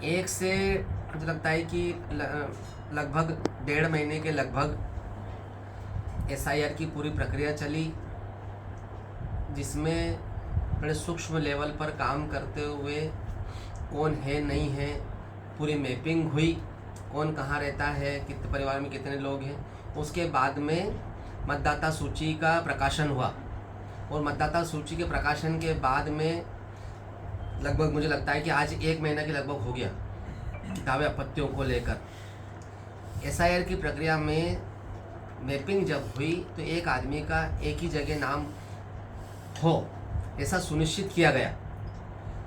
एक से मुझे लगता है कि लगभग 1.5 महीने के लगभग एसआईआर की पूरी प्रक्रिया चली, जिसमें बड़े सूक्ष्म लेवल पर काम करते हुए कौन है नहीं है पूरी मैपिंग हुई, कौन कहाँ रहता है, कितने परिवार में कितने लोग हैं। उसके बाद में मतदाता सूची का प्रकाशन हुआ और मतदाता सूची के प्रकाशन के बाद में लगभग मुझे लगता है कि आज 1 महीना के लगभग हो गया दावे आपत्तियों को लेकर। एसआईआर की प्रक्रिया में मैपिंग जब हुई तो एक आदमी का एक ही जगह नाम हो ऐसा सुनिश्चित किया गया।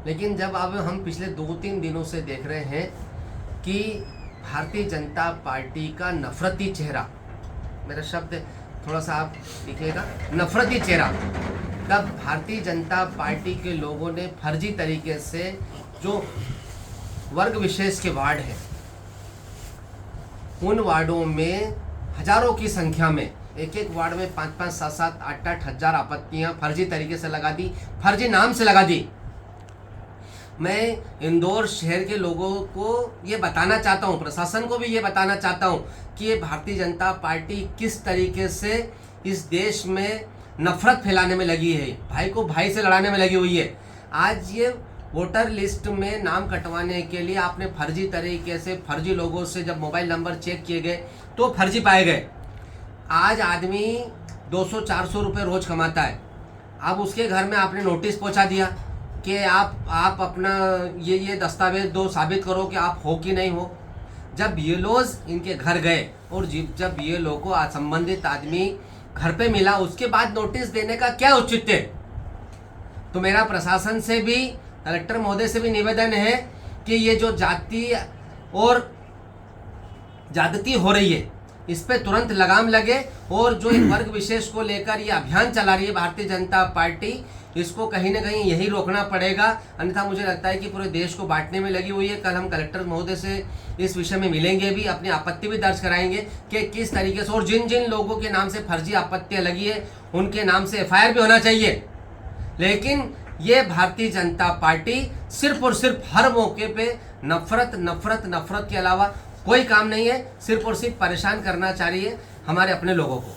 लेकिन जब अब हम पिछले 2-3 दिनों से देख रहे हैं कि भारतीय जनता पार्टी का नफरती चेहरा, मेरा शब्द थोड़ा सा आप लिखिएगा, नफरती चेहरा, तब भारतीय जनता पार्टी के लोगों ने फर्जी तरीके से जो वर्ग विशेष के वार्ड हैं उन वार्डों में हजारों की संख्या में एक वार्ड में 5-5, 7-7, 8-8 हजार आपत्तियां फर्जी तरीके से लगा दी, फर्जी नाम से लगा दी। मैं इंदौर शहर के लोगों को ये बताना चाहता हूँ, प्रशासन को भी ये बताना चाहता हूँ कि ये भारतीय जनता पार्टी किस तरीके से इस देश में नफरत फैलाने में लगी है, भाई को भाई से लड़ाने में लगी हुई है। आज ये वोटर लिस्ट में नाम कटवाने के लिए आपने फर्जी तरीके से फर्जी लोगों से जब मोबाइल नंबर चेक किए गए तो फर्जी पाए गए। आज आदमी 200-400 रुपये रोज कमाता है, अब उसके घर में आपने नोटिस पहुंचा दिया कि आप अपना ये दस्तावेज दो, साबित करो कि आप हो कि नहीं हो। जब ये लोग इनके घर गए और जब ये लोग को संबंधित आदमी घर पे मिला, उसके बाद नोटिस देने का क्या औचित्य है? तो मेरा प्रशासन से भी, कलेक्टर महोदय से भी निवेदन है कि ये जो जाति और ज्यादती हो रही है इस पे तुरंत लगाम लगे और जो एक वर्ग विशेष को लेकर ये अभियान चला रही है भारतीय जनता पार्टी, इसको कहीं ना कहीं यही रोकना पड़ेगा, अन्यथा मुझे लगता है कि पूरे देश को बांटने में लगी हुई है। कल हम कलेक्टर महोदय से इस विषय में मिलेंगे भी, अपनी आपत्ति भी दर्ज कराएंगे कि किस तरीके से, और जिन जिन लोगों के नाम से फर्जी आपत्तियां लगी है उनके नाम से एफआईआर भी होना चाहिए। लेकिन ये भारतीय जनता पार्टी सिर्फ और सिर्फ हर मौके पे नफरत के अलावा कोई काम नहीं है, सिर्फ और सिर्फ परेशान करना चाह रही है हमारे अपने लोगों को।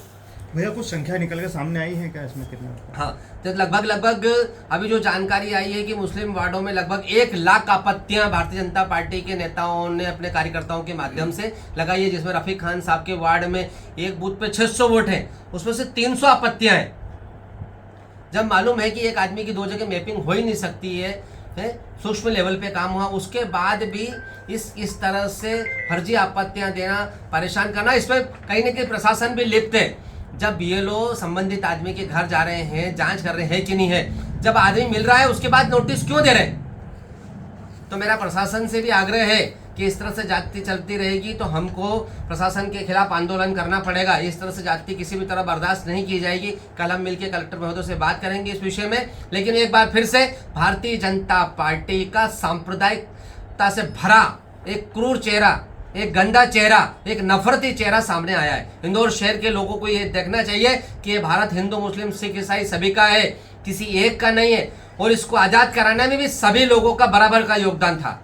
भैया कुछ संख्या निकल के सामने आई है क्या इसमें, कितना? हाँ, तो लगभग अभी जो जानकारी आई है कि मुस्लिम वार्डों में लगभग 1 लाख आपत्तियां भारतीय जनता पार्टी के नेताओं ने अपने कार्यकर्ताओं के माध्यम से लगाई है, जिसमें रफीक खान साहब के वार्ड में एक बूथ पे 600 वोट हैं, उसमें से 300 आपत्तियां हैं। जब मालूम है कि एक आदमी की 2 जगह मैपिंग हो ही नहीं सकती है, सूक्ष्म लेवल पे काम हुआ, उसके बाद भी इस तरह से फर्जी आपत्तियां देना, परेशान करना, इसमें कहीं ना कहीं प्रशासन भी लिप्त है। जब ये लोग संबंधित आदमी के घर जा रहे हैं, जांच कर रहे हैं कि नहीं है, जब आदमी मिल रहा है उसके बाद नोटिस क्यों दे रहे हैं? तो मेरा प्रशासन से भी आग्रह है कि इस तरह से जाति चलती रहेगी तो हमको प्रशासन के खिलाफ आंदोलन करना पड़ेगा। इस तरह से जाति किसी भी तरह बर्दाश्त नहीं की जाएगी। कल हम मिलकर कलेक्टर महोदय से बात करेंगे इस विषय में। लेकिन एक बार फिर से भारतीय जनता पार्टी का सांप्रदायिकता से भरा एक क्रूर चेहरा, एक गंदा चेहरा, एक नफरती चेहरा सामने आया है। इंदौर शहर के लोगों को ये देखना चाहिए कि ये भारत हिंदू मुस्लिम सिख ईसाई सभी का है, किसी एक का नहीं है, और इसको आजाद कराने में भी सभी लोगों का बराबर का योगदान था।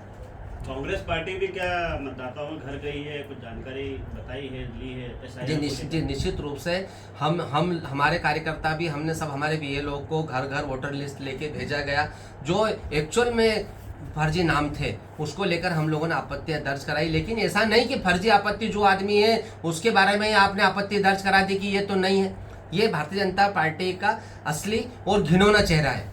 कांग्रेस पार्टी भी क्या मतदाताओं के घर गई है, कुछ जानकारी बताई है, ली है? जी निश्चित रूप से हम हमारे कार्यकर्ता भी, हमने सब हमारे बीएलओ को घर घर वोटर लिस्ट लेके भेजा गया। जो एक्चुअल में फर्जी नाम थे उसको लेकर हम लोगों ने आपत्तियां दर्ज कराई। लेकिन ऐसा नहीं कि फर्जी आपत्ति जो आदमी है उसके बारे में आपने आपत्ति दर्ज करा दी कि ये तो नहीं है। ये भारतीय जनता पार्टी का असली और घिनौना चेहरा है।